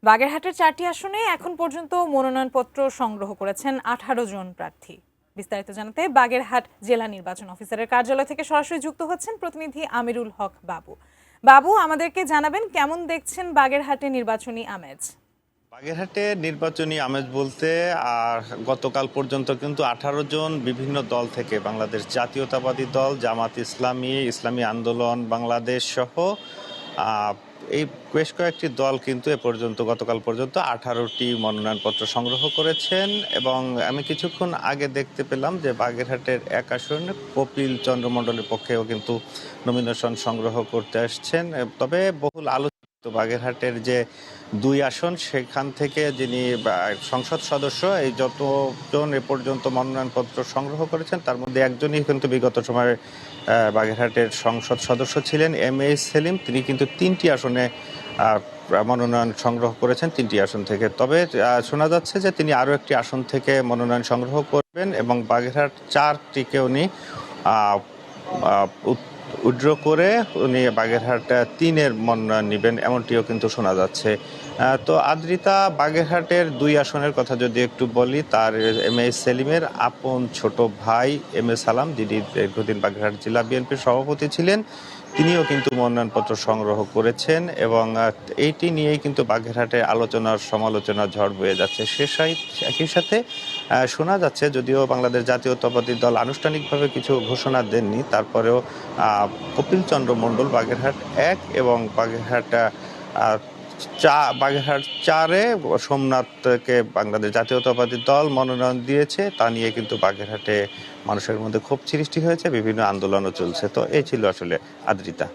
বাগেরহাটের 4টি আসনে এখন পর্যন্ত মনোনয়নপত্র সংগ্রহ করেছেন 18 জন প্রার্থী। বিস্তারিত জানাতে বাগেরহাট জেলা নির্বাচন অফিসারের কার্যালয় থেকে সরাসরি যুক্ত হচ্ছেন প্রতিনিধি আমিরুল হক বাবু। বাবু, আমাদেরকে জানাবেন কেমন দেখছেন বাগেরহাটে নির্বাচনী আমেজ? বাগেরহাটে নির্বাচনী আমেজ বলতে গতকাল পর্যন্ত কিন্তু 18 জন বিভিন্ন দল থেকে বাংলাদেশ জাতীয়তাবাদী দল, জামাত ইসলামী, ইসলামী আন্দোলন বাংলাদেশ সহ এই বেশ কয়েকটি দল কিন্তু গতকাল পর্যন্ত 18টি মনোনয়নপত্র সংগ্রহ করেছেন। এবং আমি কিছুক্ষণ আগে দেখতে পেলাম যে বাগেরহাটের এক আসনে কপিল চন্দ্র মণ্ডলের পক্ষেও কিন্তু নমিনেশন সংগ্রহ করতে আসছেন। তবে বহুল আলোচিত বাগেরহাটের যে 2 আসন, সেখান থেকে যিনি সংসদ সদস্য, এই যতজন এ পর্যন্ত মনোনয়নপত্র সংগ্রহ করেছেন তার মধ্যে একজনই কিন্তু বিগত সময়ে বাগেরহাটের সংসদ সদস্য ছিলেন, MA সেলিম। তিনি কিন্তু 3টি আসনে মনোনয়ন সংগ্রহ করেছেন, 3টি আসন থেকে। তবে শোনা যাচ্ছে যে তিনি আরও একটি আসন থেকে মনোনয়ন সংগ্রহ করবেন এবং বাগেরহাট 4টিকে উনি উইথড্র করে উনি বাগেরহাট 3-এর মনোনয়ন নেবেন, এমনটিও কিন্তু শোনা যাচ্ছে। তো আদ্রিতা, বাগেরহাটের 2 আসনের কথা যদি একটু বলি, তার MA সেলিমের আপন ছোট ভাই MA সালাম, যিনি দীর্ঘদিন বাগেরহাট জেলা বিএনপির সভাপতি ছিলেন, তিনিও কিন্তু মনোনয়নপত্র সংগ্রহ করেছেন এবং এইটি নিয়েই কিন্তু বাগেরহাটে আলোচনার সমালোচনার ঝড় বয়ে যাচ্ছে। একই সাথে শোনা যাচ্ছে, যদিও বাংলাদেশ জাতীয়তাবাদী দল আনুষ্ঠানিকভাবে কিছু ঘোষণা দেননি, তারপরেও কপিল চন্দ্র মণ্ডল বাগেরহাট 1 এবং বাগেরহাট 4-এ সোমনাথকে বাংলাদেশ জাতীয়তাবাদী দল মনোনয়ন দিয়েছে। তা নিয়ে কিন্তু বাগেরহাটে মানুষের মধ্যে ক্ষোভ সৃষ্টি হয়েছে, বিভিন্ন আন্দোলনও চলছে। তো এই ছিল আসলে আদ্রিতা।